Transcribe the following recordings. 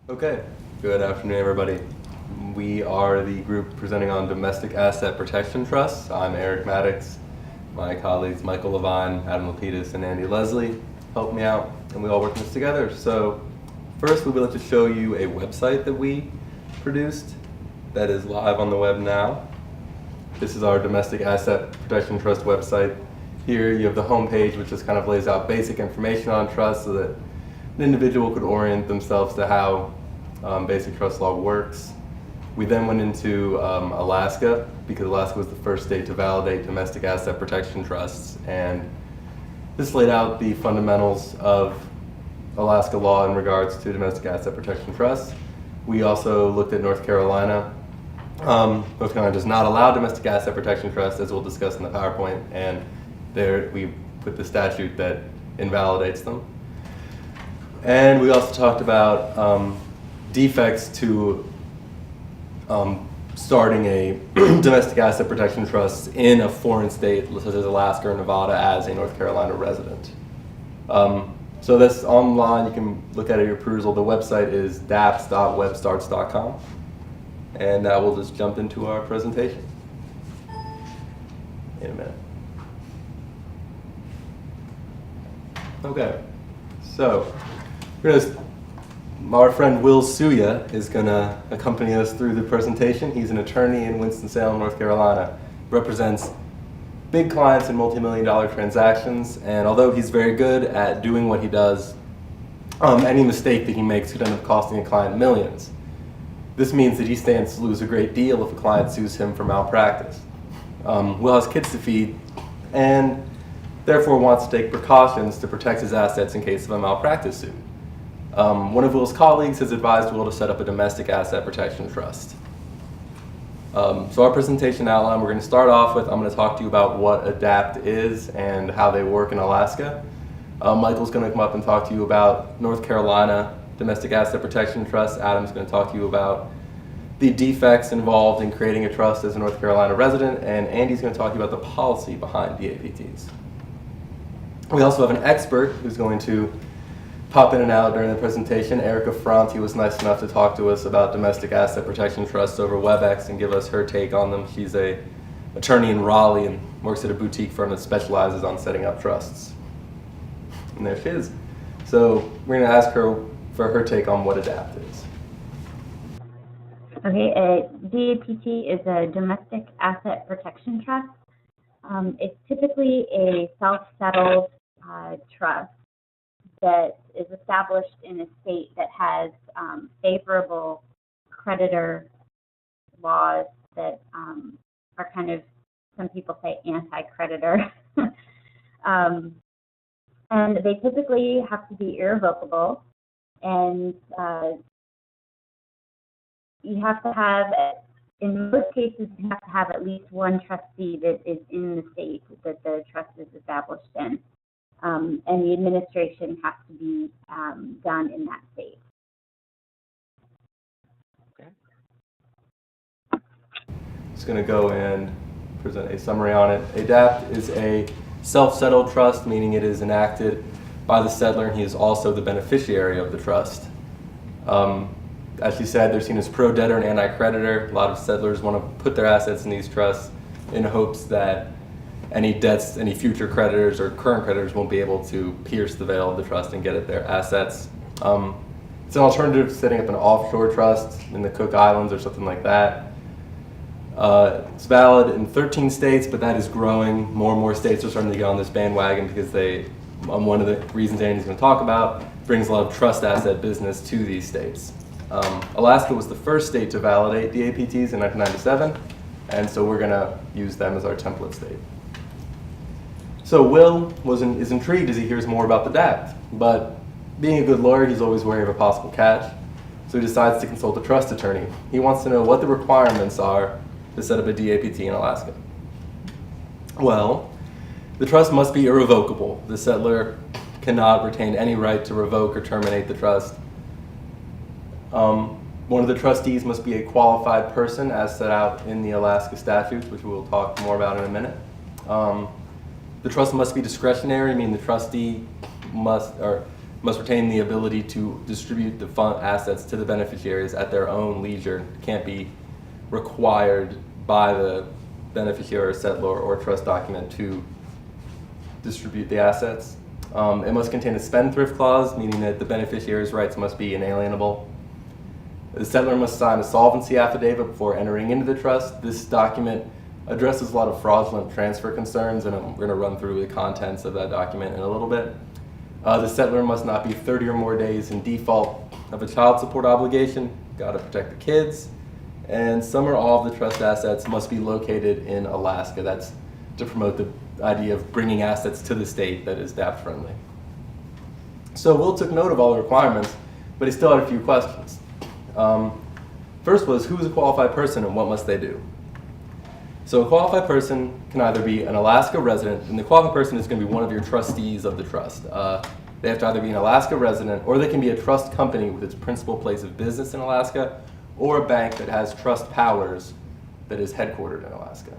Okay, good afternoon, everybody. We are the group presenting on domestic asset protection trusts. I'm Eric Maddox. My colleagues Michael Levine, Adam Lapidas, and Andy Leslie help me out, and we all work on this together. So first, we would like to show you a website that we produced that is live on the web now. This is our domestic asset protection trust website. Here you have the home page, which just kind of lays out basic information on trusts so that an individual could orient themselves to how basic trust law works. We then went into Alaska, because Alaska was the first state to validate domestic asset protection trusts, and this laid out the fundamentals of Alaska law in regards to domestic asset protection trusts. We also looked at North Carolina. North Carolina does not allow domestic asset protection trusts, as we'll discuss in the PowerPoint, and there we put the statute that invalidates them. And we also talked about defects to starting a domestic asset protection trust in a foreign state, such as Alaska or Nevada, as a North Carolina resident. So that's online. You can look at it at your perusal. The website is dapts.webstarts.com. And now we'll just jump into our presentation in a minute. Okay, so our friend Will Suya is going to accompany us through the presentation. He's an attorney in Winston-Salem, North Carolina. Represents big clients in multi-million-dollar transactions, and although he's very good at doing what he does, any mistake that he makes could end up costing a client millions. This means that he stands to lose a great deal if a client sues him for malpractice. Will has kids to feed, and therefore wants to take precautions to protect his assets in case of a malpractice suit. One of Will's colleagues has advised Will to set up a domestic asset protection trust. So our presentation outline, we're going to start off with, I'm going to talk to you about what a DAPT is and how they work in Alaska. Michael's going to come up and talk to you about North Carolina domestic asset protection trust. Adam's going to talk to you about the defects involved in creating a trust as a North Carolina resident, and Andy's going to talk to you about the policy behind DAPTs. We also have an expert who's going to pop in and out during the presentation. Erica Franti was nice enough to talk to us about domestic asset protection trusts over WebEx and give us her take on them. She's an attorney in Raleigh and works at a boutique firm that specializes on setting up trusts. And there she is. So we're going to ask her for her take on what a DAPT is. Okay, a DAPT is a domestic asset protection trust. It's typically a self-settled trust that is established in a state that has favorable creditor laws that are kind of, some people say, anti-creditor. And they typically have to be irrevocable, and you have to have, in most cases, you have to have at least one trustee that is in the state that the trust is established in. And the administration has to be done in that state. Okay. Just going to go and present a summary on it. A DAPT is a self-settled trust, meaning it is enacted by the settlor, and he is also the beneficiary of the trust. As she said, they're seen as pro-debtor and anti-creditor. A lot of settlers want to put their assets in these trusts in hopes that any debts, any future creditors or current creditors won't be able to pierce the veil of the trust and get at their assets. It's an alternative to setting up an offshore trust in the Cook Islands or something like that. It's valid in 13 states, but that is growing. More and more states are starting to get on this bandwagon because they, one of the reasons Andy's going to talk about, brings a lot of trust asset business to these states. Alaska was the first state to validate DAPTs in 1997, and so we're going to use them as our template state. So Will is intrigued as he hears more about the DAPT, but being a good lawyer, he's always wary of a possible catch, so he decides to consult a trust attorney. He wants to know what the requirements are to set up a DAPT in Alaska. Well, the trust must be irrevocable. The settlor cannot retain any right to revoke or terminate the trust. One of the trustees must be a qualified person as set out in the Alaska statutes, which we'll talk more about in a minute. The trust must be discretionary, meaning the trustee must, or must retain the ability to distribute the fund assets to the beneficiaries at their own leisure. Can't be required by the beneficiary or settlor or trust document to distribute the assets. It must contain a spendthrift clause, meaning that the beneficiary's rights must be inalienable. The settlor must sign a solvency affidavit before entering into the trust. This document addresses a lot of fraudulent transfer concerns, and we're going to run through the contents of that document in a little bit. The settlor must not be 30 or more days in default of a child support obligation. Got to protect the kids. And some or all of the trust assets must be located in Alaska. That's to promote the idea of bringing assets to the state that is DAPT friendly. So Will took note of all the requirements, but he still had a few questions. First was, who is a qualified person and what must they do? So a qualified person can either be an Alaska resident, and the qualified person is going to be one of your trustees of the trust. They have to either be an Alaska resident, or they can be a trust company with its principal place of business in Alaska, or a bank that has trust powers that is headquartered in Alaska.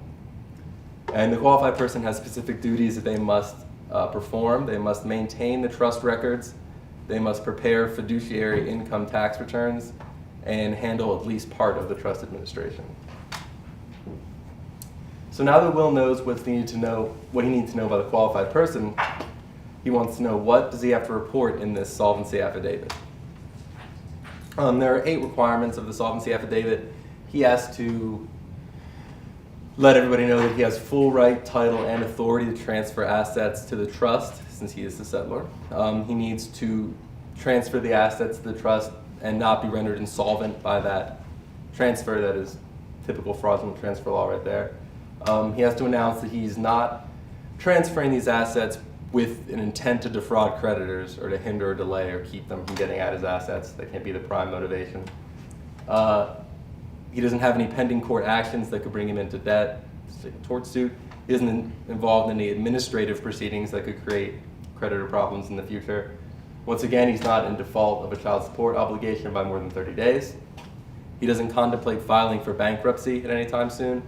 And the qualified person has specific duties that they must perform. They must maintain the trust records. They must prepare fiduciary income tax returns and handle at least part of the trust administration. So now that Will knows what he needs to know about a qualified person, he wants to know, what does he have to report in this solvency affidavit? There are 8 requirements of the solvency affidavit. He has to let everybody know that he has full right, title, and authority to transfer assets to the trust, since he is the settlor. He needs to transfer the assets to the trust and not be rendered insolvent by that transfer. That is typical fraudulent transfer law right there. He has to announce that he's not transferring these assets with an intent to defraud creditors or to hinder or delay or keep them from getting at his assets. That can't be the prime motivation. He doesn't have any pending court actions that could bring him into debt, a tort suit. He isn't involved in any administrative proceedings that could create creditor problems in the future. Once again, he's not in default of a child support obligation by more than 30 days. He doesn't contemplate filing for bankruptcy at any time soon.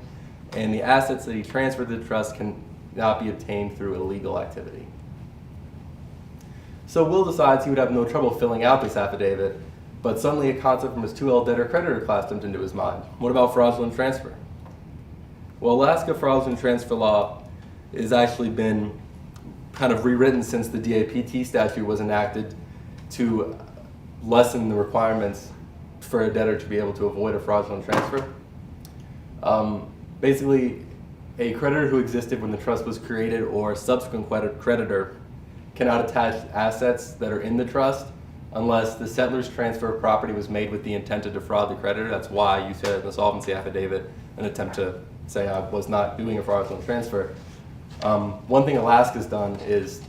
And the assets that he transferred to the trust can not be obtained through illegal activity. So Will decides he would have no trouble filling out this affidavit, but suddenly a concept from his 2L debtor creditor class jumped into his mind. What about fraudulent transfer? Well, Alaska fraudulent transfer law has actually been kind of rewritten since the DAPT statute was enacted to lessen the requirements for a debtor to be able to avoid a fraudulent transfer. Basically, a creditor who existed when the trust was created or a subsequent creditor cannot attach assets that are in the trust unless the settlor's transfer of property was made with the intent to defraud the creditor. That's why you said in the solvency affidavit an attempt to say I was not doing a fraudulent transfer. One thing Alaska's done is,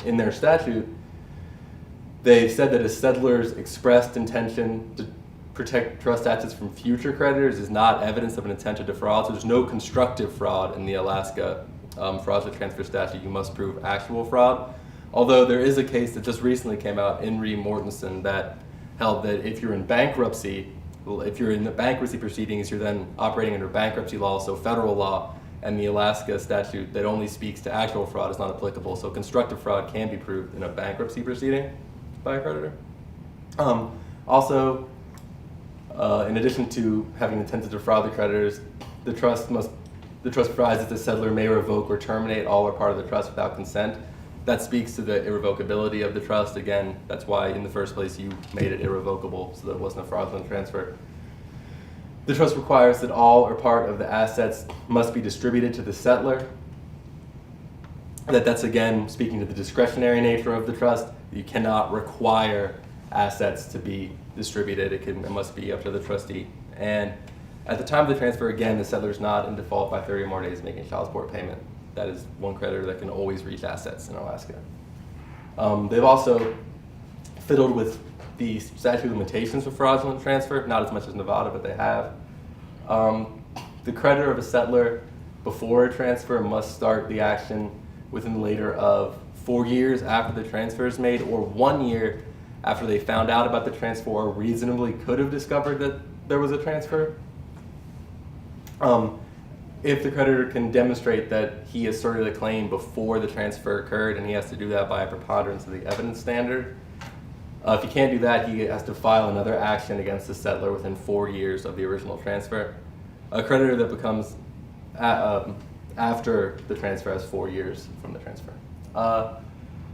in their statute, they said that a settlor's expressed intention to protect trust assets from future creditors is not evidence of an intent to defraud. So there's no constructive fraud in the Alaska fraudulent transfer statute. You must prove actual fraud. Although there is a case that just recently came out in Re Mortensen that held that if you're in bankruptcy, if you're in the bankruptcy proceedings, you're then operating under bankruptcy law, so federal law, and the Alaska statute that only speaks to actual fraud is not applicable. So constructive fraud can be proved in a bankruptcy proceeding by a creditor. Also, in addition to having intent to defraud the creditors, the trust provides that the settlor may revoke or terminate all or part of the trust without consent. That speaks to the irrevocability of the trust. Again, that's why in the first place you made it irrevocable, so that it wasn't a fraudulent transfer. The trust requires that all or part of the assets must be distributed to the settlor. That's again speaking to the discretionary nature of the trust. You cannot require assets to be distributed. It must be up to the trustee. And at the time of the transfer, again, the settlor is not in default by 30 or more days making a child support payment. That is one creditor that can always reach assets in Alaska. They've also fiddled with the statute of limitations for fraudulent transfer, not as much as Nevada, but they have. The creditor of a settlor before a transfer must start the action within the later of 4 years after the transfer is made, or 1 year after they found out about the transfer or reasonably could have discovered that there was a transfer. If the creditor can demonstrate that he asserted a claim before the transfer occurred, and he has to do that by a preponderance of the evidence standard, If he can't do that, he has to file another action against the settlor within 4 years of the original transfer. A creditor that becomes after the transfer has 4 years from the transfer.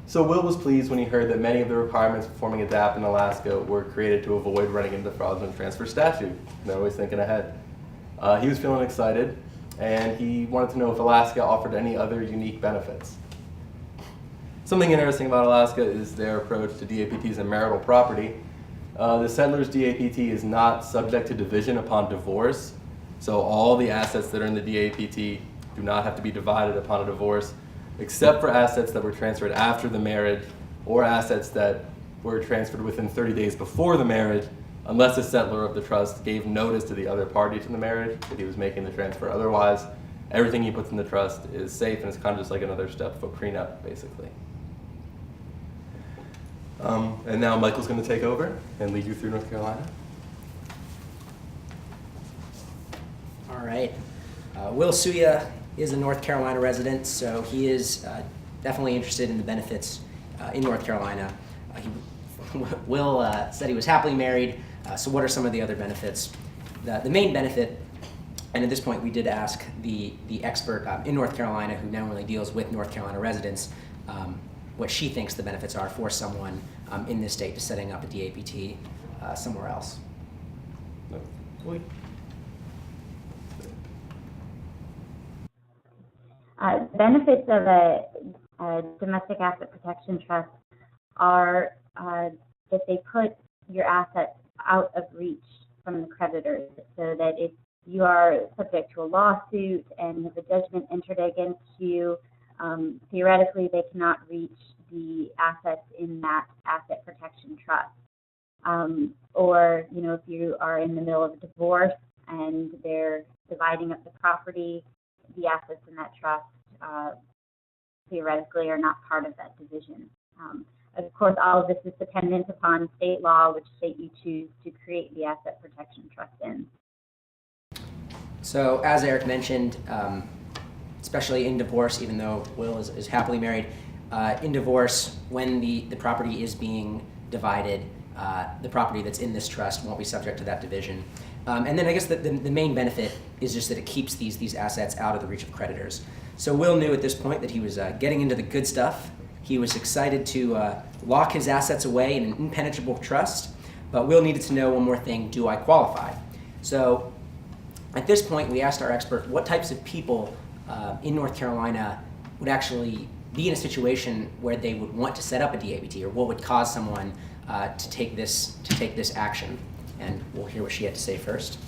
So Will was pleased when he heard that many of the requirements for forming a DAPT in Alaska were created to avoid running into the fraudulent transfer statute. They're always thinking ahead. He was feeling excited, and he wanted to know if Alaska offered any other unique benefits. Something interesting about Alaska is their approach to DAPTs and marital property. The settler's DAPT is not subject to division upon divorce, so all the assets that are in the DAPT do not have to be divided upon a divorce, except for assets that were transferred after the marriage or assets that were transferred within 30 days before the marriage, unless the settlor of the trust gave notice to the other party to the marriage that he was making the transfer. Otherwise, everything he puts in the trust is safe, and it's kind of just like another step of a prenup, basically. And now Michael's going to take over and lead you through North Carolina. All right. Will Suya is a North Carolina resident, so he is definitely interested in the benefits in North Carolina. Will said he was happily married, so what are some of the other benefits? The main benefit, and at this point we did ask the expert in North Carolina who normally deals with North Carolina residents what she thinks the benefits are for someone in this state to setting up a DAPT somewhere else. Benefits of a domestic asset protection trust are that they put your assets out of reach from the creditors, so that if you are subject to a lawsuit and have a judgment entered against you, theoretically they cannot reach the assets in that asset protection trust. Or, if you are in the middle of a divorce and they're dividing up the property, the assets in that trust theoretically are not part of that division. Of course, all of this is dependent upon state law, which state you choose to create the asset protection trust in. So as Eric mentioned, especially in divorce, even though Will is happily married, in divorce, when the property is being divided, the property that's in this trust won't be subject to that division. And then I guess the main benefit is just that it keeps these assets out of the reach of creditors. So Will knew at this point that he was getting into the good stuff. He was excited to lock his assets away in an impenetrable trust, but Will needed to know one more thing: do I qualify? So at this point, we asked our expert what types of people in North Carolina would actually be in a situation where they would want to set up a DAPT, or what would cause someone to take this action. And we'll hear what she had to say first.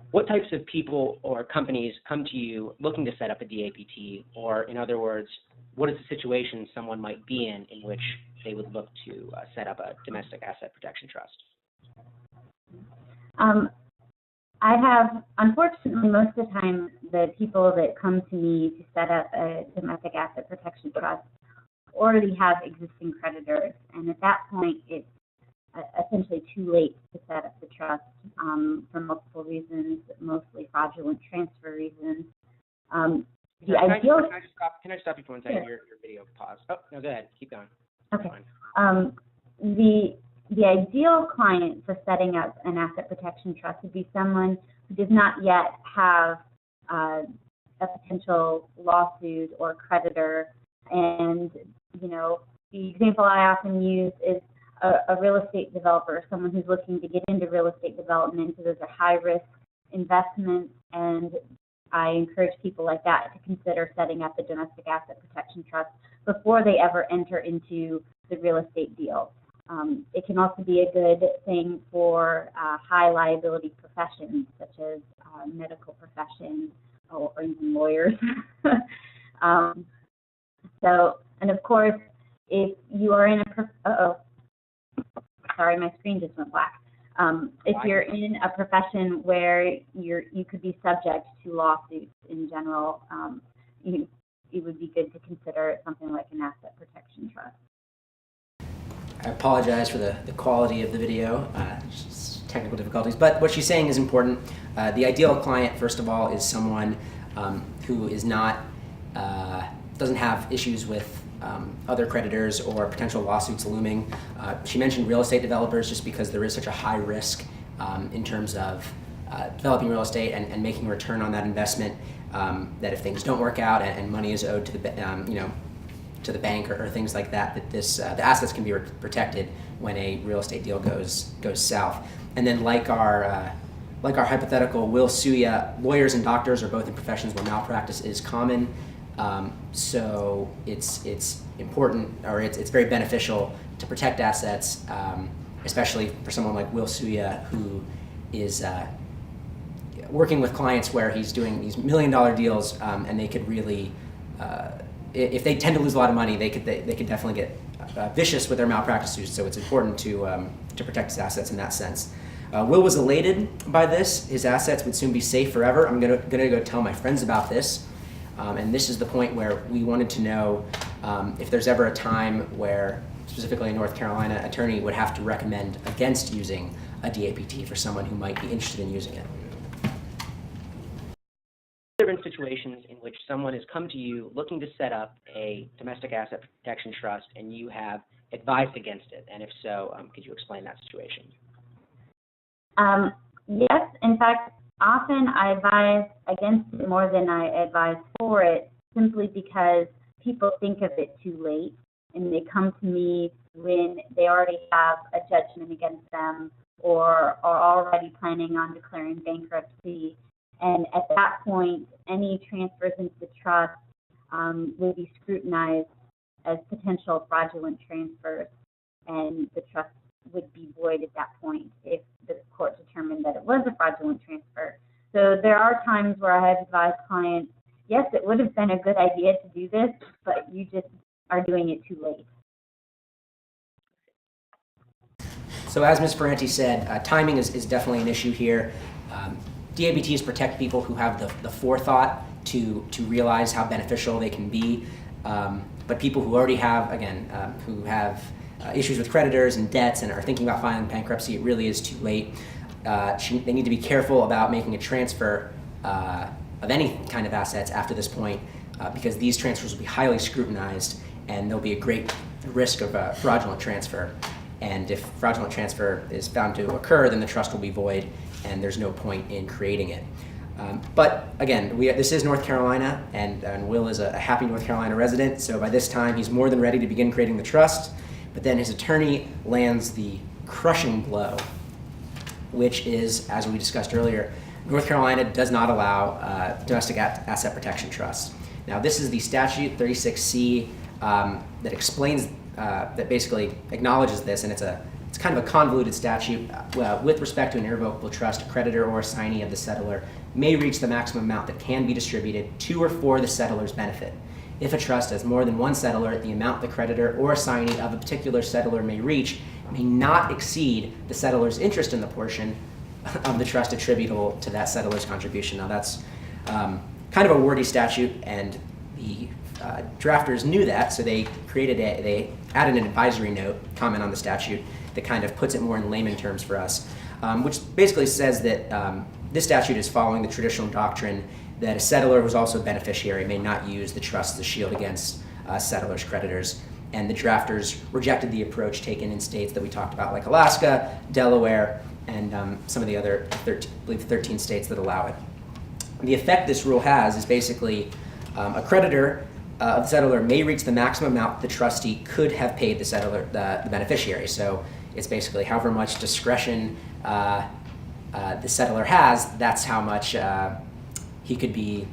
What types of people or companies come to you looking to set up a DAPT? Or in other words, what is the situation someone might be in which they would look to set up a domestic asset protection trust? I have, unfortunately, most of the time, the people that come to me to set up a domestic asset protection trust already have existing creditors, and at that point, it's essentially too late to set up the trust for multiple reasons, mostly fraudulent transfer reasons. Can I stop you for 1 second? Sure. Your video paused. Oh, no, go ahead. Keep going. Okay. The ideal client for setting up an asset protection trust would be someone who does not yet have a potential lawsuit or creditor. And, the example I often use is a real estate developer, someone who's looking to get into real estate development. So those are high-risk investments, and I encourage people like that to consider setting up a domestic asset protection trust before they ever enter into the real estate deal. It can also be a good thing for high liability professions, such as medical professions or even lawyers. And of course, if you are in a, sorry, my screen just went black. If you're in a profession where you could be subject to lawsuits in general, it would be good to consider something like an asset protection trust. I apologize for the quality of the video, just technical difficulties, but what she's saying is important. The ideal client, first of all, is someone who is not doesn't have issues with other creditors or potential lawsuits looming. She mentioned real estate developers just because there is such a high risk in terms of developing real estate and making a return on that investment, that if things don't work out and money is owed to the to the bank or things like that, that the assets can be protected when a real estate deal goes south. And then like our hypothetical, will sue ya, lawyers and doctors are both in professions where malpractice is common. So it's important, or it's very beneficial to protect assets, especially for someone like Will Suya, who is working with clients where he's doing these $1 million deals, and they could really, if they tend to lose a lot of money, they could definitely get vicious with their malpractice suits. So it's important to protect his assets in that sense. Will was elated by this. His assets would soon be safe forever. I'm gonna go tell my friends about this. And this is the point where we wanted to know if there's ever a time where, specifically a North Carolina attorney would have to recommend against using a DAPT for someone who might be interested in using it. There have been situations in which someone has come to you looking to set up a domestic asset protection trust, and you have advised against it. And if so, could you explain that situation? Yes, in fact, often I advise against it more than I advise for it, simply because people think of it too late, and they come to me when they already have a judgment against them or are already planning on declaring bankruptcy. And at that point, any transfers into the trust will be scrutinized as potential fraudulent transfers, and the trust would be void at that point if the court determined that it was a fraudulent transfer. So there are times where I have advised clients, yes, it would have been a good idea to do this, but you just are doing it too late. So as Ms. Ferranti said, timing is definitely an issue here. DAPTs protect people who have the forethought to realize how beneficial they can be, but people who already have, again, who have issues with creditors and debts and are thinking about filing bankruptcy, it really is too late. They need to be careful about making a transfer of any kind of assets after this point, because these transfers will be highly scrutinized, and there'll be a great risk of a fraudulent transfer. And if fraudulent transfer is found to occur, then the trust will be void, and there's no point in creating it. But again, this is North Carolina, and Will is a happy North Carolina resident, so by this time he's more than ready to begin creating the trust. But then his attorney lands the crushing blow, which is, as we discussed earlier, North Carolina does not allow domestic asset protection trusts. Now, this is the statute 36C that explains, that basically acknowledges this, and it's kind of a convoluted statute. With respect to an irrevocable trust, a creditor or assignee of the settlor may reach the maximum amount that can be distributed to or for the settlor's benefit. If a trust has more than one settlor, the amount the creditor or assignee of a particular settlor may reach may not exceed the settlor's interest in the portion of the trust attributable to that settlor's contribution. Now that's kind of a wordy statute, and the drafters knew that, so they added an advisory note, comment on the statute, that kind of puts it more in layman terms for us, which basically says that this statute is following the traditional doctrine that a settlor who's also a beneficiary may not use the trust as a shield against settlor's creditors. And the drafters rejected the approach taken in states that we talked about, like Alaska, Delaware, and some of the other 13 states that allow it. The effect this rule has is basically a creditor of the settlor may reach the maximum amount the trustee could have paid the settlor, the beneficiary. So it's basically however much discretion the settlor has, that's how much he could be,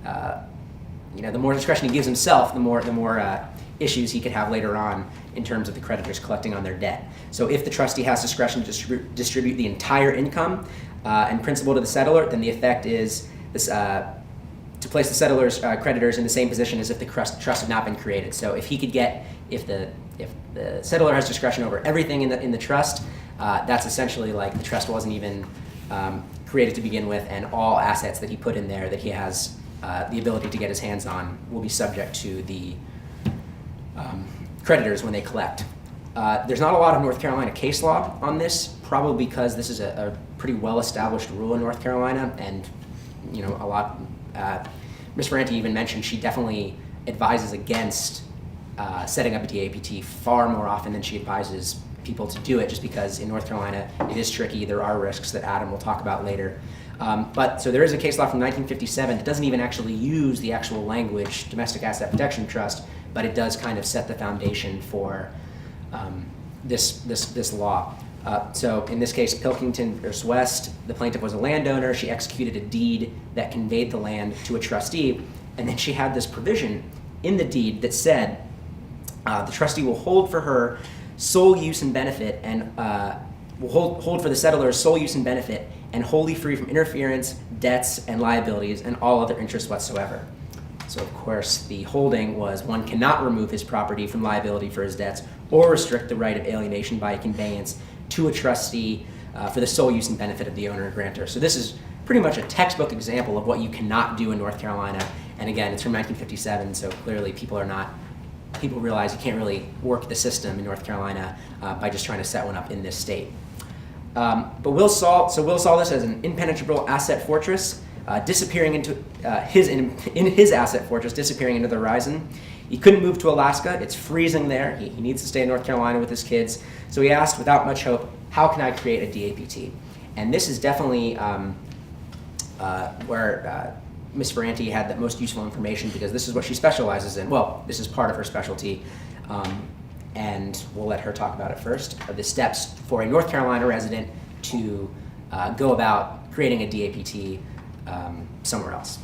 the more discretion he gives himself, the more issues he could have later on in terms of the creditors collecting on their debt. So if the trustee has discretion to distribute the entire income and principal to the settlor, then the effect is this, to place the settlor's creditors in the same position as if the trust had not been created. So if he could get, if the settlor has discretion over everything in the trust, that's essentially like the trust wasn't even created to begin with, and all assets that he put in there that he has the ability to get his hands on will be subject to the creditors when they collect. There's not a lot of North Carolina case law on this, probably because this is a pretty well-established rule in North Carolina, and a lot. Ms. Ferranti even mentioned she definitely advises against setting up a DAPT far more often than she advises people to do it, just because in North Carolina it is tricky. There are risks that Adam will talk about later. But so there is a case law from 1957 that doesn't even actually use the actual language domestic asset protection trust, but it does kind of set the foundation for this law. So in this case, Pilkington v. West, the plaintiff was a landowner. She executed a deed that conveyed the land to a trustee, and then she had this provision in the deed that said the trustee will hold for her sole use and benefit, and will hold for the settler's sole use and benefit, and wholly free from interference, debts, and liabilities, and all other interests whatsoever. So of course, the holding was one cannot remove his property from liability for his debts or restrict the right of alienation by conveyance to a trustee for the sole use and benefit of the owner and grantor. So this is pretty much a textbook example of what you cannot do in North Carolina. And again, it's from 1957, so clearly people realize you can't really work the system in North Carolina by just trying to set one up in this state. But Will saw this as an impenetrable asset fortress, disappearing into his asset fortress, disappearing into the horizon. He couldn't move to Alaska. It's freezing there. He needs to stay in North Carolina with his kids. So he asked, without much hope, how can I create a DAPT? And this is definitely where Ms. Ferranti had the most useful information, because this is what she specializes in. Well, this is part of her specialty. And we'll let her talk about it first, the steps for a North Carolina resident to go about creating a DAPT somewhere else.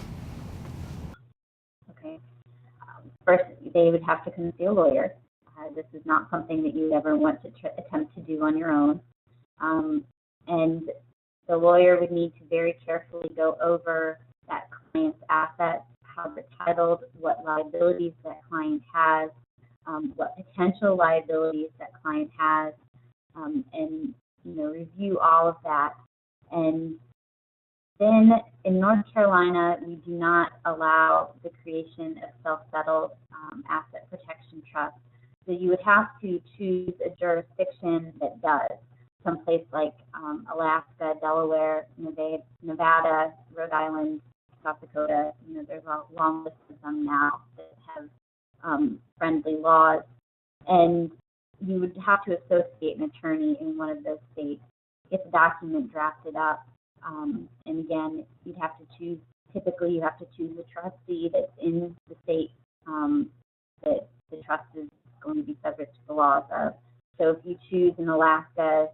Okay. First, they would have to come see a lawyer. This is not something that you ever want to attempt to do on your own. And the lawyer would need to very carefully go over that client's assets, how they're titled, what liabilities that client has, what potential liabilities that client has, and review all of that. And then in North Carolina, we do not allow the creation of self-settled asset protection trusts. So you would have to choose a jurisdiction that does. Someplace like Alaska, Delaware, Nevada, Rhode Island, South Dakota. There's a long list of them now that have friendly laws, and you would have to associate an attorney in one of those states, get the document drafted up, and again, you'd have to choose. Typically, you have to choose a trustee that's in the state that the trust is going to be subject to the laws of. So if you choose in Alaska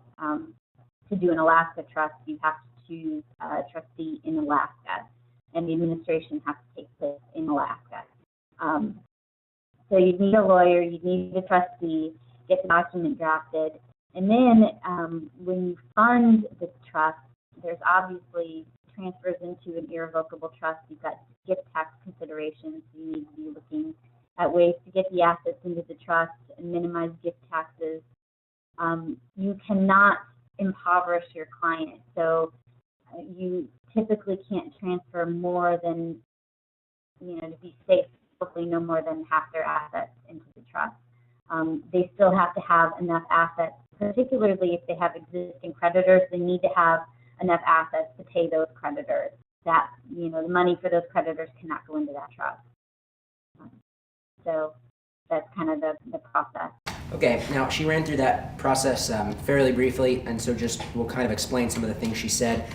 to do an Alaska trust, you have to choose a trustee in Alaska, and the administration has to take place in Alaska. So you'd need a lawyer, you'd need a trustee, get the document drafted, and then when you fund the trust, there's obviously transfers into an irrevocable trust. You've got gift tax considerations. You need to be looking at ways to get the assets into the trust and minimize gift taxes. You cannot impoverish your client, so you typically can't transfer more than, to be safe, hopefully no more than half their assets into the trust. They still have to have enough assets, particularly if they have existing creditors. They need to have enough assets to pay those creditors. That, the money for those creditors cannot go into that trust. So that's kind of the process. Okay, now she ran through that process fairly briefly, and so we'll kind of explain some of the things she said.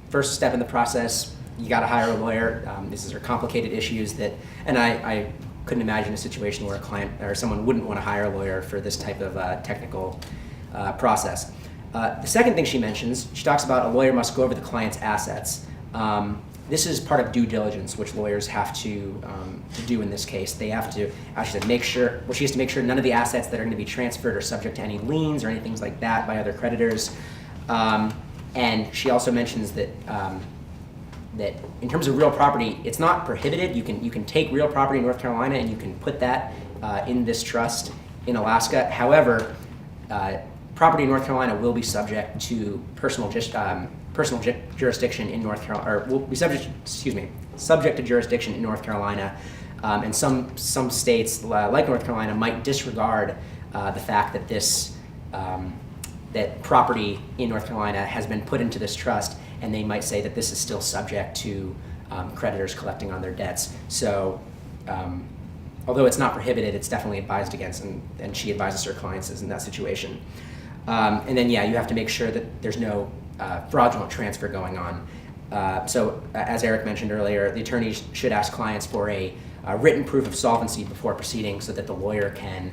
First step in the process, you got to hire a lawyer. These are complicated issues and I couldn't imagine a situation where a client or someone wouldn't want to hire a lawyer for this type of technical process. The second thing she mentions, she talks about a lawyer must go over the client's assets. This is part of due diligence, which lawyers have to do in this case. They have to actually make sure, she has to make sure none of the assets that are going to be transferred are subject to any liens or anything like that by other creditors. And she also mentions that that in terms of real property, it's not prohibited. You can take real property in North Carolina and you can put that in this trust in Alaska. However, property in North Carolina will be subject to personal jurisdiction in North Carolina, or will be subject to jurisdiction in North Carolina. And some states, like North Carolina, might disregard the fact that that property in North Carolina has been put into this trust, and they might say that this is still subject to creditors collecting on their debts. So although it's not prohibited, it's definitely advised against, and she advises her clients in that situation. And then, yeah, you have to make sure that there's no fraudulent transfer going on. So, as Eric mentioned earlier, the attorney should ask clients for a written proof of solvency before proceeding so that the lawyer can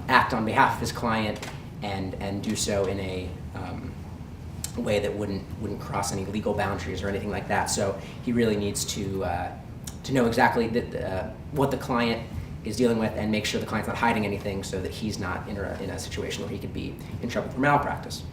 act on behalf of his client and do so in a way that wouldn't cross any legal boundaries or anything like that. So he really needs to know exactly what the client is dealing with and make sure the client's not hiding anything so that he's not in a situation where he could be in trouble for malpractice.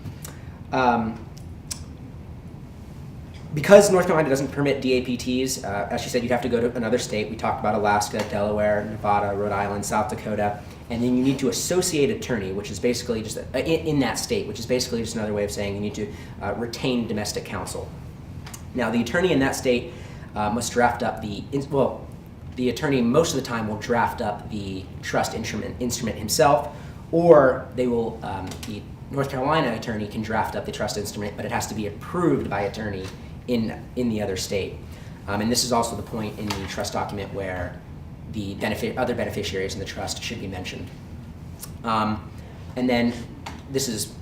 Because North Carolina doesn't permit DAPTs, as she said, you'd have to go to another state. We talked about Alaska, Delaware, Nevada, Rhode Island, South Dakota, and then you need to associate attorney, which is basically just in that state, which is basically just another way of saying you need to retain domestic counsel. Now, the attorney in that state must draft up the attorney most of the time will draft up the trust instrument himself, or they will the North Carolina attorney can draft up the trust instrument, but it has to be approved by attorney in the other state. And this is also the point in the trust document where the other beneficiaries in the trust should be mentioned. And then this is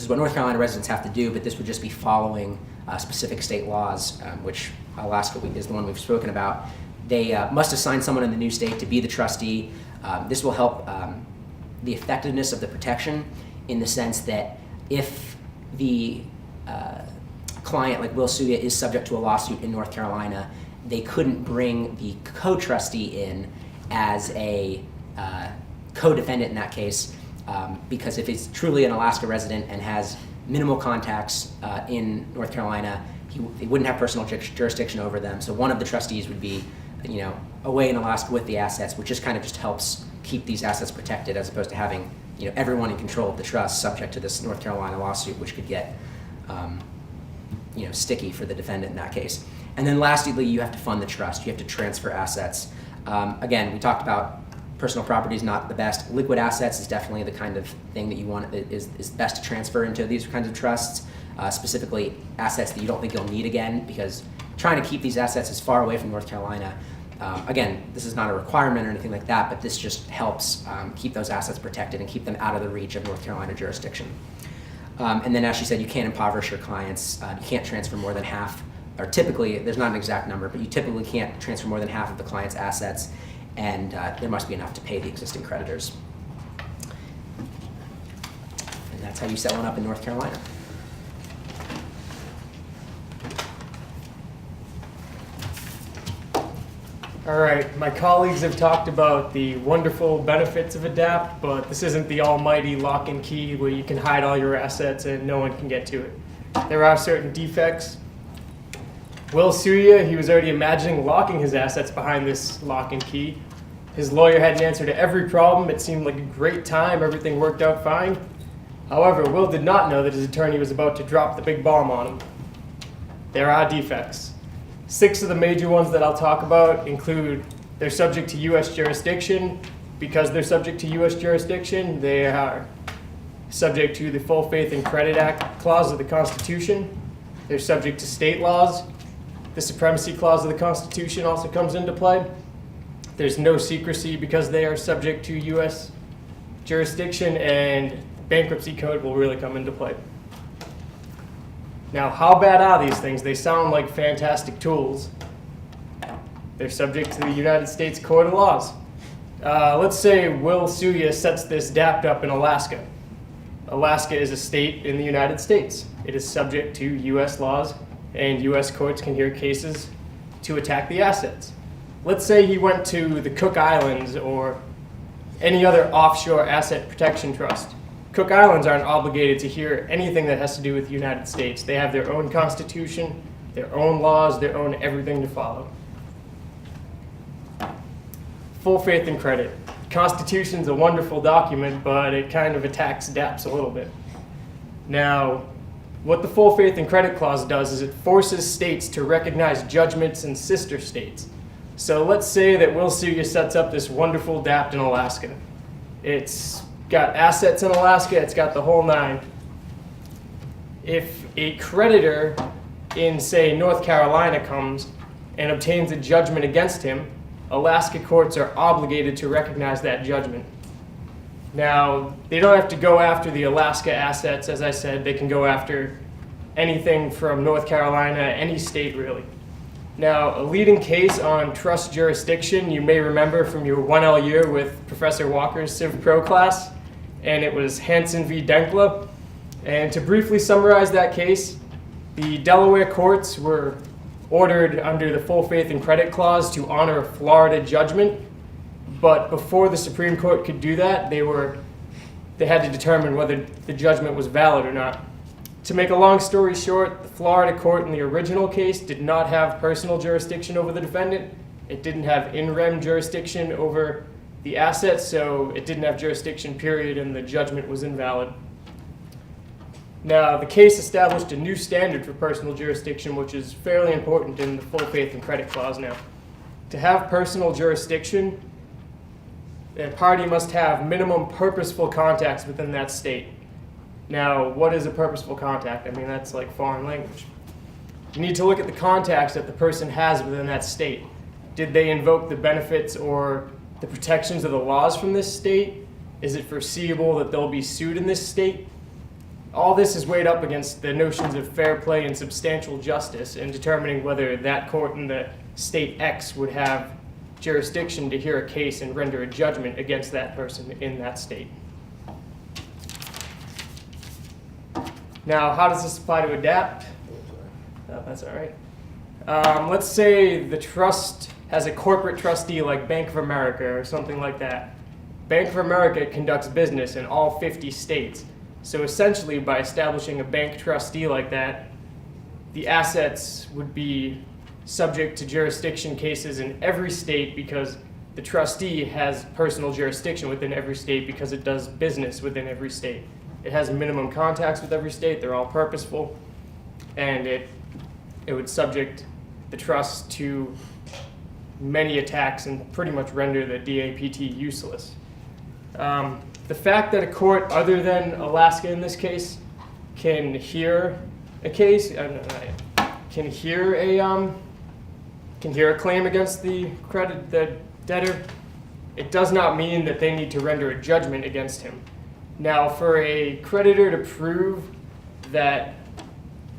what North Carolina residents have to do, but this would just be following specific state laws, which Alaska is the one we've spoken about. They must assign someone in the new state to be the trustee. This will help the effectiveness of the protection in the sense that if the client, like Will Suya, is subject to a lawsuit in North Carolina, they couldn't bring the co-trustee in as a co-defendant in that case, because if he's truly an Alaska resident and has minimal contacts in North Carolina, he wouldn't have personal jurisdiction over them. So one of the trustees would be, away in Alaska with the assets, which just kind of just helps keep these assets protected, as opposed to having everyone in control of the trust subject to this North Carolina lawsuit, which could get sticky for the defendant in that case. And then lastly, you have to fund the trust. You have to transfer assets. Again, we talked about personal property is not the best. Liquid assets is definitely the kind of thing that you want is best to transfer into these kinds of trusts, specifically assets that you don't think you'll need again, because trying to keep these assets as far away from North Carolina, again, this is not a requirement or anything like that, but this just helps keep those assets protected and keep them out of the reach of North Carolina jurisdiction. And then, as she said, you can't impoverish your clients. You can't transfer more than half, or typically, there's not an exact number, but you typically can't transfer more than half of the client's assets, and there must be enough to pay the existing creditors. And that's how you set one up in North Carolina. All right, my colleagues have talked about the wonderful benefits of DAPT, but this isn't the almighty lock and key where you can hide all your assets and no one can get to it. There are certain defects. Will Suya, he was already imagining locking his assets behind this lock and key. His lawyer had an answer to every problem. It seemed like a great time. Everything worked out fine. However, Will did not know that his attorney was about to drop the big bomb on him. There are defects. 6 of the major ones that I'll talk about include they're subject to U.S. jurisdiction. Because they're subject to U.S. jurisdiction, they are subject to the Full Faith and Credit Act clause of the Constitution. They're subject to state laws. The Supremacy Clause of the Constitution also comes into play. There's no secrecy because they are subject to U.S. jurisdiction, and bankruptcy code will really come into play. Now, how bad are these things? They sound like fantastic tools. They're subject to the United States Court of Laws. Let's say Will Suya sets this DAPT up in Alaska. Alaska is a state in the United States. It is subject to U.S. laws, and U.S. courts can hear cases to attack the assets. Let's say he went to the Cook Islands or any other offshore asset protection trust. Cook Islands aren't obligated to hear anything that has to do with the United States. They have their own constitution, their own laws, their own everything to follow. Full faith and credit. Constitution's a wonderful document, but it kind of attacks DAPTs a little bit. Now, what the Full Faith and Credit Clause does is it forces states to recognize judgments in sister states. So let's say that Will Suya sets up this wonderful DAPT in Alaska. It's got assets in Alaska, it's got the whole nine. If a creditor in, say, North Carolina comes and obtains a judgment against him, Alaska courts are obligated to recognize that judgment. Now, they don't have to go after the Alaska assets, as I said. They can go after anything from North Carolina, any state really. Now, a leading case on trust jurisdiction you may remember from your 1L year with Professor Walker's Civ Pro class, and it was Hansen v. Denkla. And to briefly summarize that case, the Delaware courts were ordered under the full faith and credit clause to honor a Florida judgment, but before the Supreme Court could do that, they had to determine whether the judgment was valid or not. To make a long story short, the Florida court in the original case did not have personal jurisdiction over the defendant. It didn't have in rem jurisdiction over the assets, so it didn't have jurisdiction, period, and the judgment was invalid. Now, the case established a new standard for personal jurisdiction, which is fairly important in the full faith and credit clause now. To have personal jurisdiction, a party must have minimum purposeful contacts within that state. Now, what is a purposeful contact? I mean, that's like foreign language. You need to look at the contacts that the person has within that state. Did they invoke the benefits or the protections of the laws from this state? Is it foreseeable that they'll be sued in this state? All this is weighed up against the notions of fair play and substantial justice in determining whether that court in the state X would have jurisdiction to hear a case and render a judgment against that person in that state. Now, how does this apply to DAPT? Oh, that's all right. Let's say the trust has a corporate trustee like Bank of America or something like that. Bank of America conducts business in all 50 states. So essentially, by establishing a bank trustee like that, the assets would be subject to jurisdiction cases in every state because the trustee has personal jurisdiction within every state because it does business within every state. It has minimum contacts with every state, they're all purposeful, and it would subject the trust to many attacks and pretty much render the DAPT useless. The fact that a court other than Alaska in this case can hear a case, can hear a claim against the debtor, it does not mean that they need to render a judgment against him. Now, for a creditor to prove that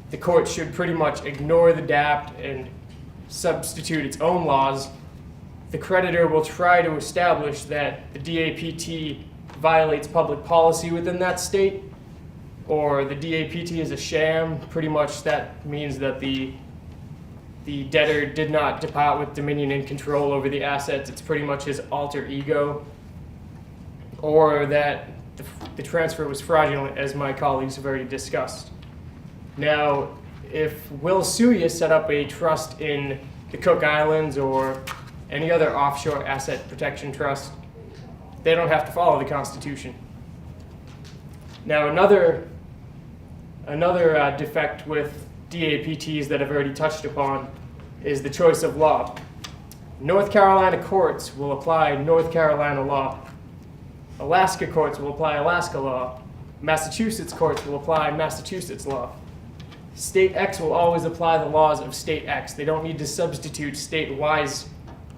the court should pretty much ignore the DAPT and substitute its own laws, the creditor will try to establish that the DAPT violates public policy within that state, or the DAPT is a sham. Pretty much that means that the debtor did not depart with dominion and control over the assets. It's pretty much his alter ego, or that the transfer was fraudulent, as my colleagues have already discussed. Now, if Will Suya set up a trust in the Cook Islands or any other offshore asset protection trust, they don't have to follow the Constitution. Now, another defect with DAPTs that I've already touched upon is the choice of law. North Carolina courts will apply North Carolina law. Alaska courts will apply Alaska law. Massachusetts courts will apply Massachusetts law. State X will always apply the laws of State X. They don't need to substitute state-wise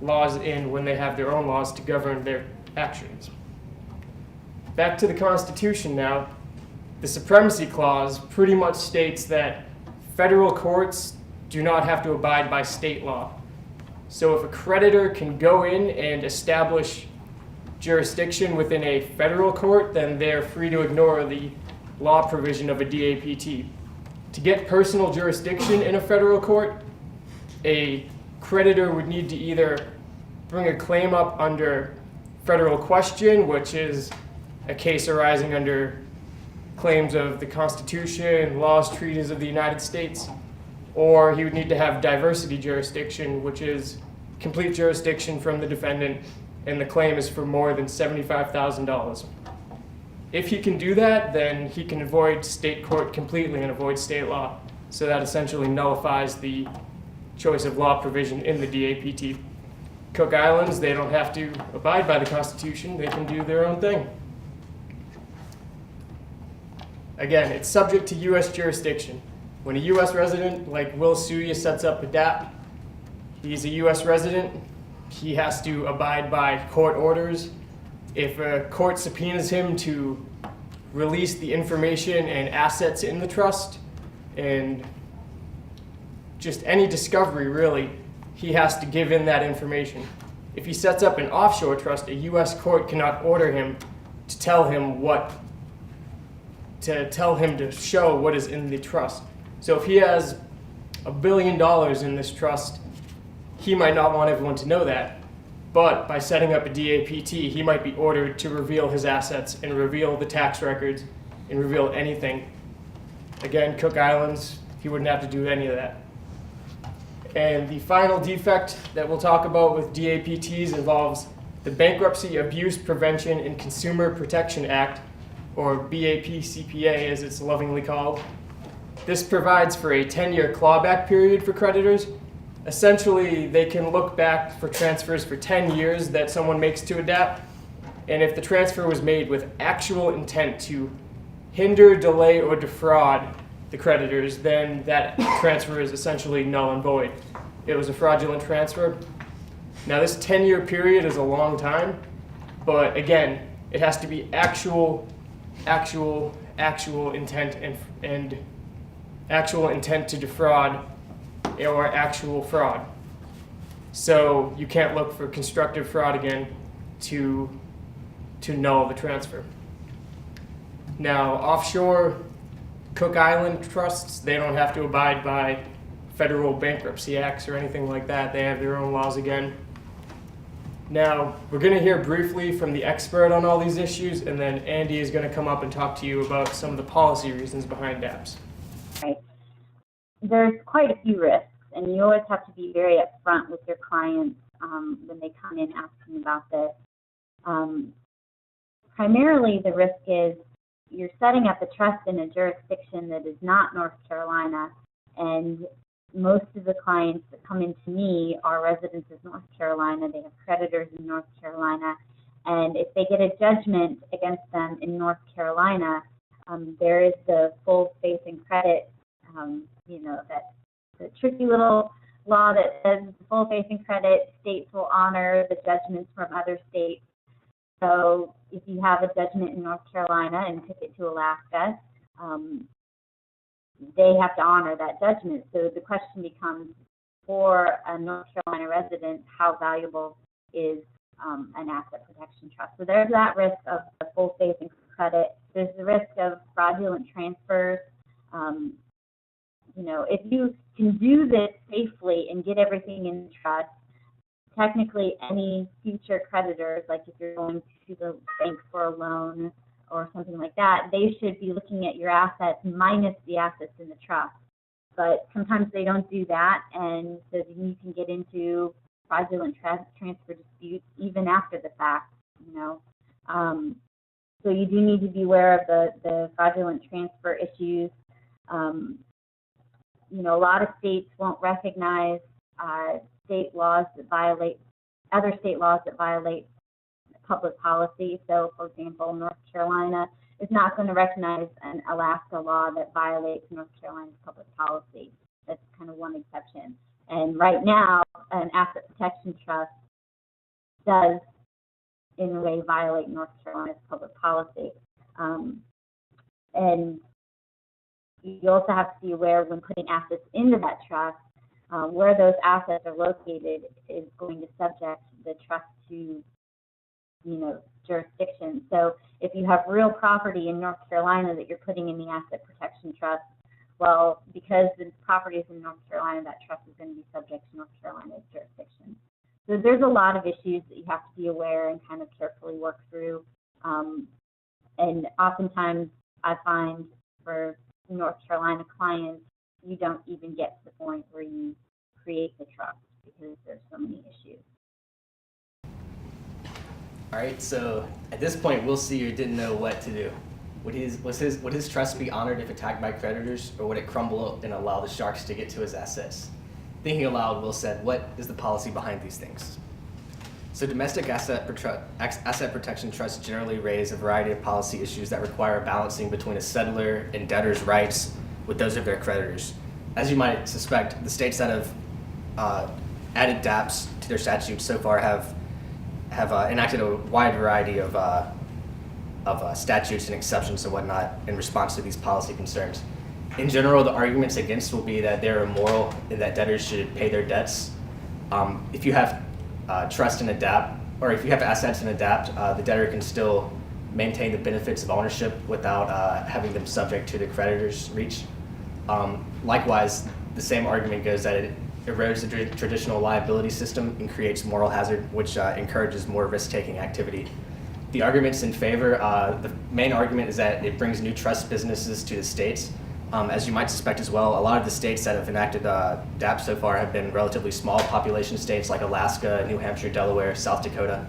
laws in when they have their own laws to govern their actions. Back to the Constitution now. The Supremacy Clause pretty much states that federal courts do not have to abide by state law. So if a creditor can go in and establish jurisdiction within a federal court, then they're free to ignore the law provision of a DAPT. To get personal jurisdiction in a federal court, a creditor would need to either bring a claim up under federal question, which is a case arising under claims of the Constitution, laws, treaties of the United States, or he would need to have diversity jurisdiction, which is complete jurisdiction from the defendant, and the claim is for more than $75,000. If he can do that, then he can avoid state court completely and avoid state law. So that essentially nullifies the choice of law provision in the DAPT. Cook Islands, they don't have to abide by the Constitution. They can do their own thing. Again, it's subject to U.S. jurisdiction. When a U.S. resident like Will Suya sets up a DAPT, he's a U.S. resident. he has to abide by court orders. If a court subpoenas him to release the information and assets in the trust, and just any discovery really, he has to give in that information. If he sets up an offshore trust, a U.S. court cannot order him to tell him to show what is in the trust. So if he has $1 billion in this trust, he might not want everyone to know that. But by setting up a DAPT, he might be ordered to reveal his assets and reveal the tax records and reveal anything. Again, Cook Islands, he wouldn't have to do any of that. And the final defect that we'll talk about with DAPTs involves the Bankruptcy Abuse Prevention and Consumer Protection Act, or BAPCPA as it's lovingly called. This provides for a 10-year clawback period for creditors. Essentially, they can look back for transfers for 10 years that someone makes to a DAPT, and if the transfer was made with actual intent to hinder, delay, or defraud the creditors, then that transfer is essentially null and void. It was a fraudulent transfer. Now, this 10-year period is a long time, but again, it has to be actual intent and actual intent to defraud or actual fraud. So you can't look for constructive fraud again to null the transfer. Now, offshore Cook Island trusts, they don't have to abide by federal bankruptcy acts or anything like that. They have their own laws again. Now, we're going to hear briefly from the expert on all these issues, and then Andy is going to come up and talk to you about some of the policy reasons behind DAPTs. Right. There's quite a few risks, and you always have to be very upfront with your clients when they come in asking about this. Primarily, the risk is you're setting up a trust in a jurisdiction that is not North Carolina, and most of the clients that come into me are residents of North Carolina. They have creditors in North Carolina, and if they get a judgment against them in North Carolina, there is the full faith and credit, that the tricky little law that says full faith and credit, states will honor the judgments from other states. So if you have a judgment in North Carolina and took it to Alaska, they have to honor that judgment. So the question becomes, for a North Carolina resident, how valuable is an asset protection trust? So there's that risk of the full faith and credit. There's the risk of fraudulent transfers. If you can do this safely and get everything in trust, technically any future creditors, like if you're going to the bank for a loan or something like that, they should be looking at your assets minus the assets in the trust. But sometimes they don't do that, and so you can get into fraudulent transfer disputes even after the fact, So you do need to be aware of the fraudulent transfer issues. A lot of states won't recognize other state laws that violate public policy. So, for example, North Carolina is not going to recognize an Alaska law that violates North Carolina's public policy. That's kind of one exception. And right now, an asset protection trust does, in a way, violate North Carolina's public policy. And you also have to be aware when putting assets into that trust, where those assets are located is going to subject the trust to, jurisdiction. So if you have real property in North Carolina that you're putting in the asset protection trust, well, because the property is in North Carolina, that trust is going to be subject to North Carolina's jurisdiction. So there's a lot of issues that you have to be aware and kind of carefully work through. And oftentimes I find for North Carolina clients, you don't even get to the point where you create the trust because there's so many issues. All right, so at this point, Will Sear didn't know what to do. Would his trust be honored if attacked by creditors, or would it crumble and allow the sharks to get to his assets? Thinking aloud, Will said, "What is the policy behind these things?" So domestic asset protection trusts generally raise a variety of policy issues that require balancing between a settlor and debtor's rights with those of their creditors. As you might suspect, the states that have added DAPTs to their statutes so far have enacted a wide variety of statutes and exceptions and whatnot in response to these policy concerns. In general, the arguments against will be that they're immoral and that debtors should pay their debts. If you have trust in a DAPT, or if you have assets in a DAPT, the debtor can still maintain the benefits of ownership without having them subject to the creditor's reach. Likewise, the same argument goes that it erodes the traditional liability system and creates moral hazard, which encourages more risk-taking activity. The arguments in favor, the main argument is that it brings new trust businesses to the states. As you might suspect as well, a lot of the states that have enacted DAPT so far have been relatively small population states like Alaska, New Hampshire, Delaware, South Dakota.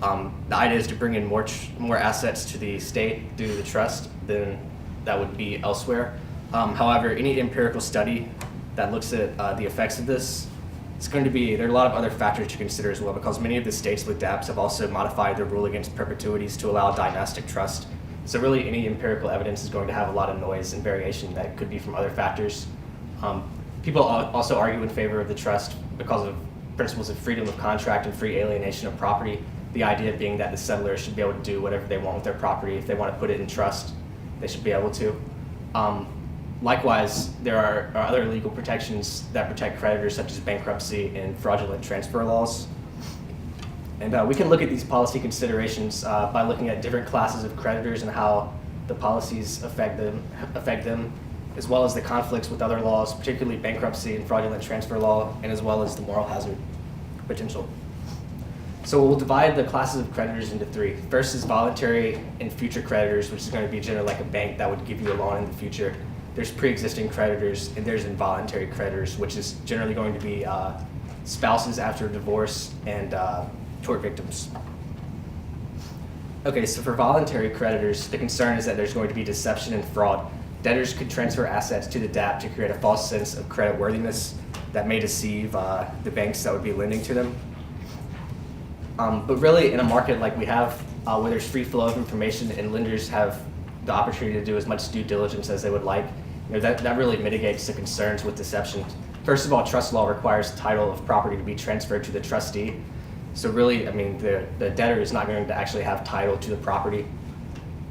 The idea is to bring in more assets to the state due to the trust than that would be elsewhere. However, any empirical study that looks at the effects of this, there are a lot of other factors to consider as well, because many of the states with DAPTs have also modified their rule against perpetuities to allow dynastic trust. So really any empirical evidence is going to have a lot of noise and variation that could be from other factors. People also argue in favor of the trust because of principles of freedom of contract and free alienation of property. The idea being that the settlers should be able to do whatever they want with their property. If they want to put it in trust, they should be able to. Likewise, there are other legal protections that protect creditors, such as bankruptcy and fraudulent transfer laws. And we can look at these policy considerations by looking at different classes of creditors and how the policies affect them, as well as the conflicts with other laws, particularly bankruptcy and fraudulent transfer law, and as well as the moral hazard potential. So we'll divide the classes of creditors into three. First is voluntary and future creditors, which is going to be generally like a bank that would give you a loan in the future. There's pre-existing creditors, and there's involuntary creditors, which is generally going to be spouses after divorce and tort victims. Okay, so for voluntary creditors, the concern is that there's going to be deception and fraud. Debtors could transfer assets to the DAPT to create a false sense of creditworthiness that may deceive the banks that would be lending to them. But really, in a market like we have, where there's free flow of information and lenders have the opportunity to do as much due diligence as they would like, that really mitigates the concerns with deception. First of all, trust law requires title of property to be transferred to the trustee. So really, the debtor is not going to actually have title to the property.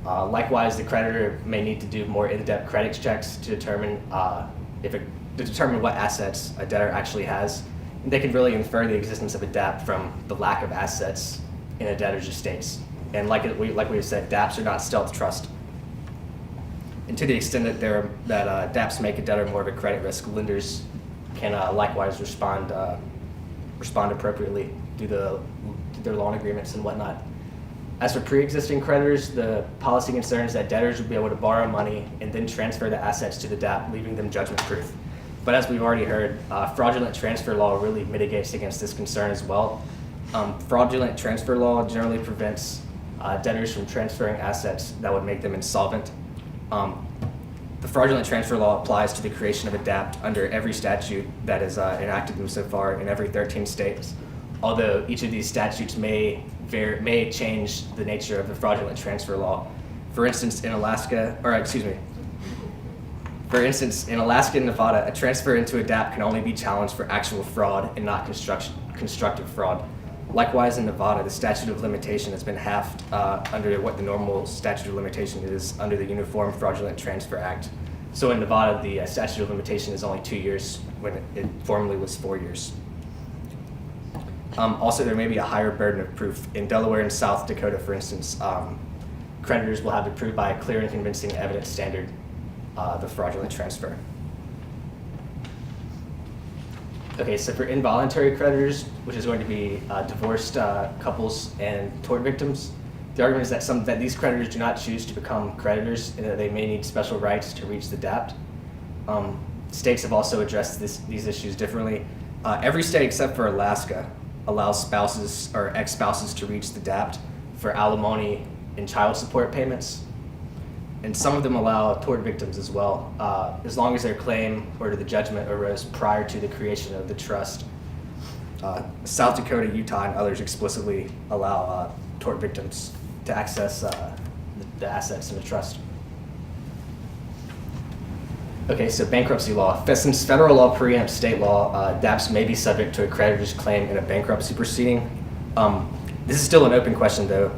Likewise, the creditor may need to do more in-depth credit checks to determine what assets a debtor actually has. And they can really infer the existence of a DAPT from the lack of assets in a debtor's estates. And like we said, DAPTs are not stealth trust. And to the extent that DAPTs make a debtor more of a credit risk, lenders can likewise respond appropriately through their loan agreements and whatnot. As for pre-existing creditors, the policy concern is that debtors would be able to borrow money and then transfer the assets to the DAPT, leaving them judgment-proof. But as we've already heard, fraudulent transfer law really mitigates against this concern as well. Fraudulent transfer law generally prevents debtors from transferring assets that would make them insolvent. The fraudulent transfer law applies to the creation of a DAPT under every statute that is enacted so far in every 13 states, although each of these statutes may change the nature of the fraudulent transfer law. For instance, in Alaska and Nevada, a transfer into a DAPT can only be challenged for actual fraud and not constructive fraud. Likewise, in Nevada, the statute of limitation has been halved under what the normal statute of limitation is under the Uniform Fraudulent Transfer Act. So in Nevada, the statute of limitation is only 2 years when it formerly was 4 years. Also, there may be a higher burden of proof. In Delaware and South Dakota, for instance, creditors will have to prove by a clear and convincing evidence standard the fraudulent transfer. Okay, so for involuntary creditors, which is going to be divorced couples and tort victims, the argument is that these creditors do not choose to become creditors and that they may need special rights to reach the DAPT. States have also addressed these issues differently. Every state except for Alaska allows spouses or ex-spouses to reach the DAPT for alimony and child support payments. And some of them allow tort victims as well, as long as their claim or the judgment arose prior to the creation of the trust. South Dakota, Utah, and others explicitly allow tort victims to access the assets in the trust. Okay, so bankruptcy law. Since federal law preempts state law, DAPTs may be subject to a creditor's claim in a bankruptcy proceeding. This is still an open question, though,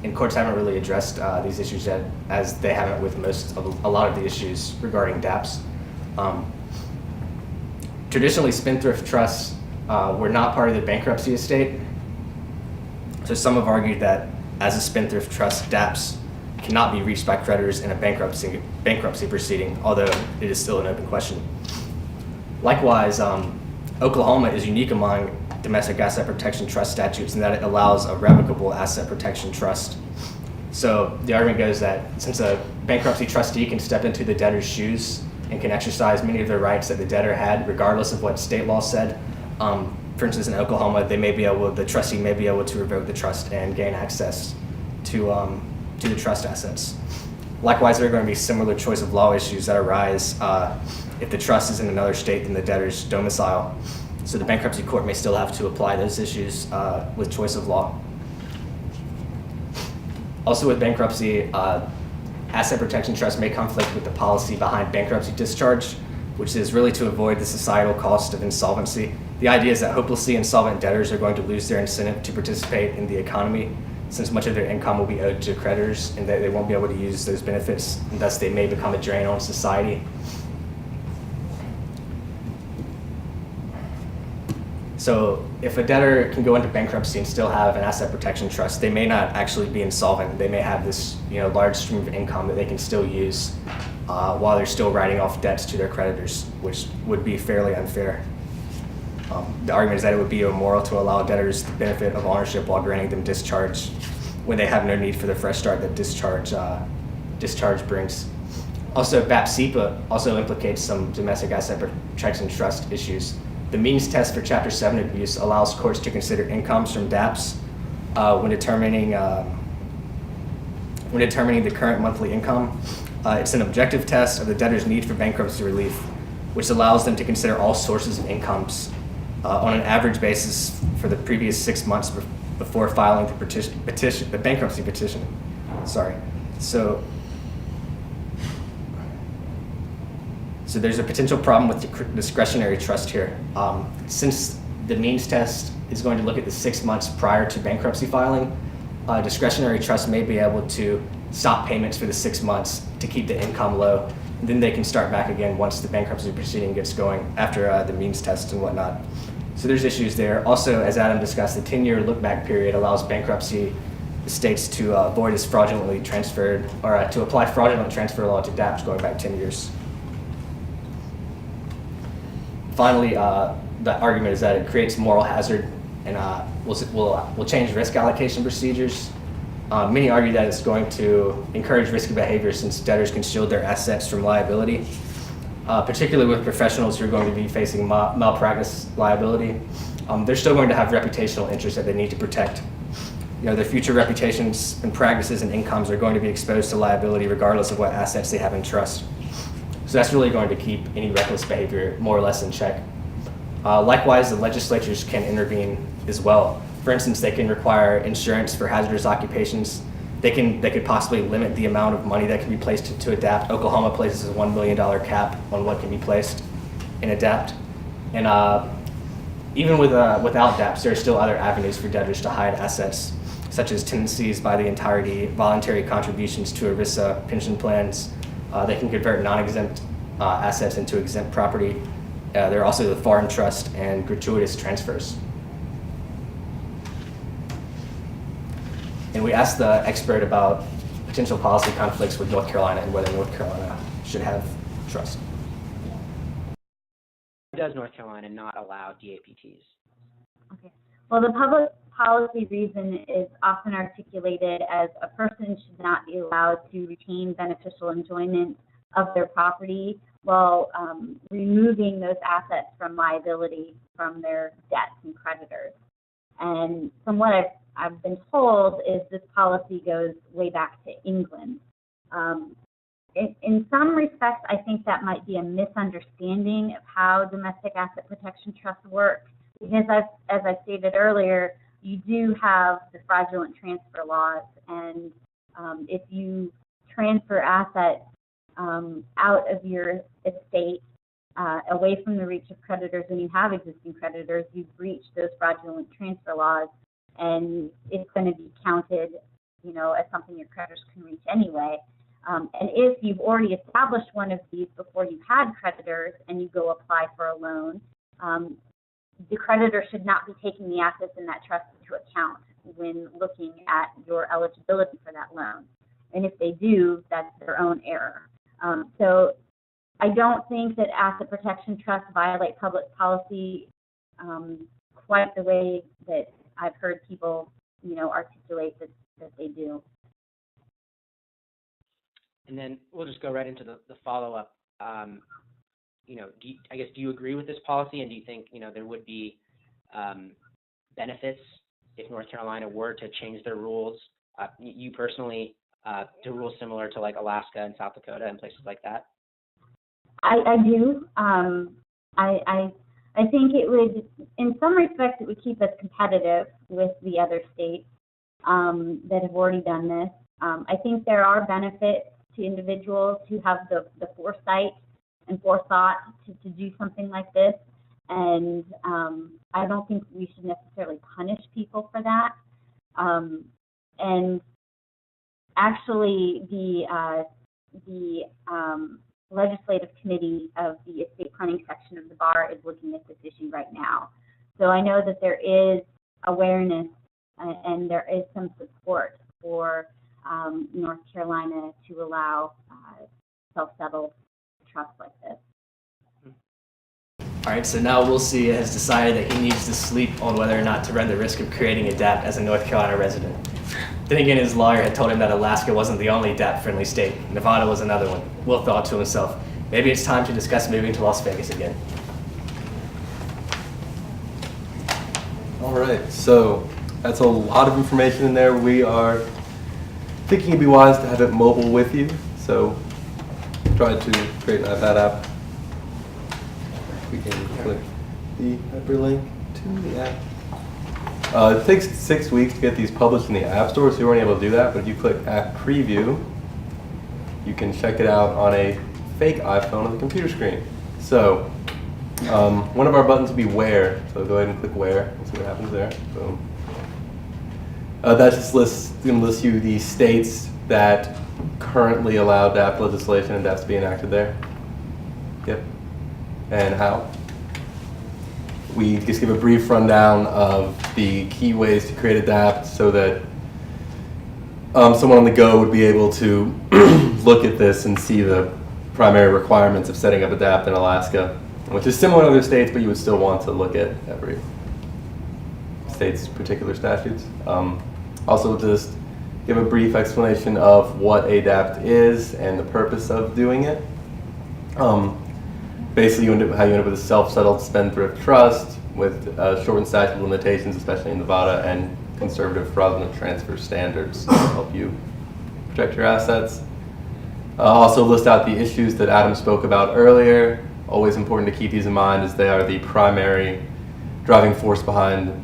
and courts haven't really addressed these issues yet, as they haven't with a lot of the issues regarding DAPTs. Traditionally, spendthrift trusts were not part of the bankruptcy estate, so some have argued that as a spendthrift trust, DAPTs cannot be reached by creditors in a bankruptcy proceeding, although it is still an open question. Likewise, Oklahoma is unique among domestic asset protection trust statutes in that it allows a revocable asset protection trust. So the argument goes that since a bankruptcy trustee can step into the debtor's shoes and can exercise many of the rights that the debtor had, regardless of what state law said, for instance, in Oklahoma, the trustee may be able to revoke the trust and gain access to the trust assets. Likewise, there are going to be similar choice of law issues that arise if the trust is in another state than the debtor's domicile. So the bankruptcy court may still have to apply those issues with choice of law. Also with bankruptcy, asset protection trust may conflict with the policy behind bankruptcy discharge, which is really to avoid the societal cost of insolvency. The idea is that hopelessly insolvent debtors are going to lose their incentive to participate in the economy, since much of their income will be owed to creditors and that they won't be able to use those benefits, and thus they may become a drain on society. So if a debtor can go into bankruptcy and still have an asset protection trust, they may not actually be insolvent. They may have this large stream of income that they can still use while they're still writing off debts to their creditors, which would be fairly unfair. The argument is that it would be immoral to allow debtors the benefit of ownership while granting them discharge when they have no need for the fresh start that discharge brings. Also, BAPT-CIPA also implicates some domestic asset protection trust issues. The means test for Chapter 7 abuse allows courts to consider incomes from DAPTs when determining the current monthly income. It's an objective test of the debtor's need for bankruptcy relief, which allows them to consider all sources of incomes on an average basis for the previous 6 months before filing the bankruptcy petition. So there's a potential problem with discretionary trust here. Since the means test is going to look at the 6 months prior to bankruptcy filing, discretionary trust may be able to stop payments for the 6 months to keep the income low, and then they can start back again once the bankruptcy proceeding gets going after the means test and whatnot. So there's issues there. Also, as Adam discussed, the 10-year look-back period allows bankruptcy estates to avoid as fraudulently transferred, or to apply fraudulent transfer law to DAPTs going back 10 years. Finally, the argument is that it creates moral hazard and will change risk allocation procedures. Many argue that it's going to encourage risky behavior since debtors can shield their assets from liability, particularly with professionals who are going to be facing malpractice liability. They're still going to have reputational interests that they need to protect. Their future reputations and practices and incomes are going to be exposed to liability regardless of what assets they have in trust. So that's really going to keep any reckless behavior more or less in check. Likewise, the legislatures can intervene as well. For instance, they can require insurance for hazardous occupations. They could possibly limit the amount of money that can be placed to a DAPT. Oklahoma places a $1 million cap on what can be placed in a DAPT. And even without DAPTs, there are still other avenues for debtors to hide assets, such as tenancies by the entirety, voluntary contributions to ERISA pension plans. They can convert non-exempt assets into exempt property. There are also the foreign trust and gratuitous transfers. And we asked the expert about potential policy conflicts with North Carolina and whether North Carolina should have trust. Does North Carolina not allow DAPTs? Okay. Well, the public policy reason is often articulated as a person should not be allowed to retain beneficial enjoyment of their property while removing those assets from liability from their debts and creditors. And from what I've been told is this policy goes way back to England. In some respects, I think that might be a misunderstanding of how domestic asset protection trusts work, because as I stated earlier, you do have the fraudulent transfer laws, and if you transfer assets out of your estate, away from the reach of creditors, and you have existing creditors, you've breached those fraudulent transfer laws, and it's going to be counted, as something your creditors can reach anyway. And if you've already established one of these before you had creditors and you go apply for a loan, the creditor should not be taking the assets in that trust into account when looking at your eligibility for that loan. And if they do, that's their own error. So I don't think that asset protection trusts violate public policy quite the way that I've heard people, articulate that they do. And then we'll just go right into the follow-up. Do you agree with this policy, and do you think, there would be benefits if North Carolina were to change their rules, you personally, to rules similar to like Alaska and South Dakota and places like that? I do. I think it would, in some respects, it would keep us competitive with the other states that have already done this. I think there are benefits to individuals who have the foresight and forethought to do something like this. And I don't think we should necessarily punish people for that. And actually, the legislative committee of the estate planning section of the bar is looking at this issue right now. So I know that there is awareness and there is some support for North Carolina to allow self-settled trusts like this. All right, so now Will C has decided that he needs to sleep on whether or not to run the risk of creating a DAPT as a North Carolina resident. Then again, his lawyer had told him that Alaska wasn't the only DAPT-friendly state. Nevada was another one. Will thought to himself, maybe it's time to discuss moving to Las Vegas again. All right, so that's a lot of information in there. We are thinking it'd be wise to have it mobile with you, so try to create an iPad app. We can click the hyperlink to the app. It takes 6 weeks to get these published in the App Store, so you weren't able to do that, but if you click App Preview, you can check it out on a fake iPhone on the computer screen. So, one of our buttons will be Where, so go ahead and click Where and see what happens there. Boom. That just going to list you the states that currently allow DAPT legislation and DAPTs being enacted there. Yep. And how. We just give a brief rundown of the key ways to create a DAPT so that someone on the go would be able to look at this and see the primary requirements of setting up a DAPT in Alaska, which is similar to other states, but you would still want to look at every state's particular statutes. Also, just give a brief explanation of what a DAPT is and the purpose of doing it. Basically, how you end up with a self-settled spendthrift trust with shortened statute of limitations, especially in Nevada, and conservative fraudulent transfer standards to help you protect your assets. Also list out the issues that Adam spoke about earlier. Always important to keep these in mind as they are the primary driving force behind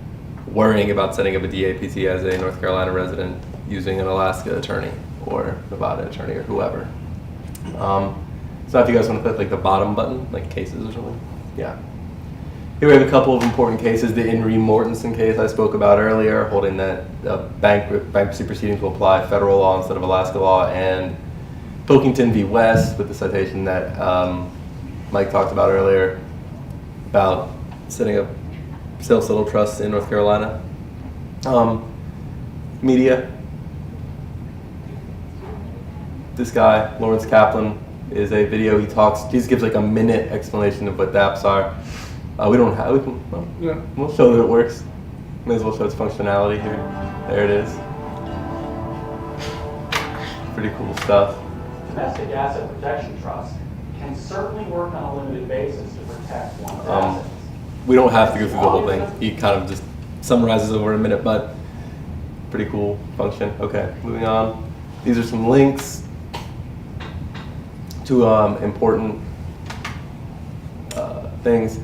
worrying about setting up a DAPT as a North Carolina resident using an Alaska attorney or Nevada attorney or whoever. So if you guys want to click like the bottom button, like cases or something. Yeah. Here we have a couple of important cases. The In re Mortensen case I spoke about earlier, holding that bankruptcy proceedings will apply federal law instead of Alaska law, and Pilkington v. West with the citation that Mike talked about earlier about setting up self-settled trusts in North Carolina. Media. This guy, Lawrence Kaplan, is a video. He just gives like a minute explanation of what DAPTs are. We'll show that it works. May as well show its functionality here. There it is. Pretty cool stuff. Domestic asset protection trust can certainly work on a limited basis to protect one's assets. We don't have to go through the whole thing. He kind of just summarizes over a minute, but pretty cool function. Okay, moving on. These are some links to important things.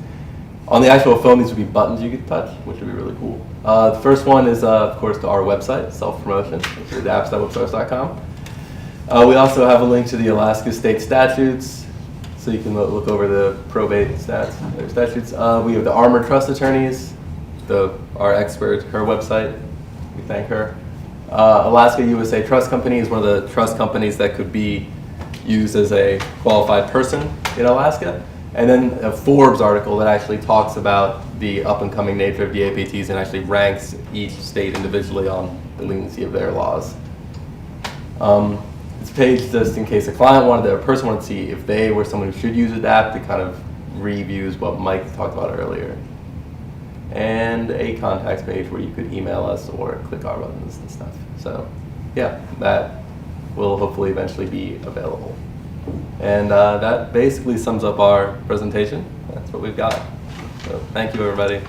On the actual phone, these would be buttons you could touch, which would be really cool. The first one is, of course, to our website, self-promotion, DAPTs.websource.com. We also have a link to the Alaska state statutes, so you can look over the probate statutes. We have the Armored Trust Attorneys, our expert, her website. We thank her. Alaska USA Trust Company is one of the trust companies that could be used as a qualified person in Alaska. And then a Forbes article that actually talks about the up-and-coming nature of DAPTs and actually ranks each state individually on the leniency of their laws. This page, just in case a person wanted to see if they were someone who should use ADAPT, it kind of reviews what Mike talked about earlier. And a contacts page where you could email us or click our buttons and stuff. So yeah, that will hopefully eventually be available. And that basically sums up our presentation. That's what we've got. So thank you, everybody.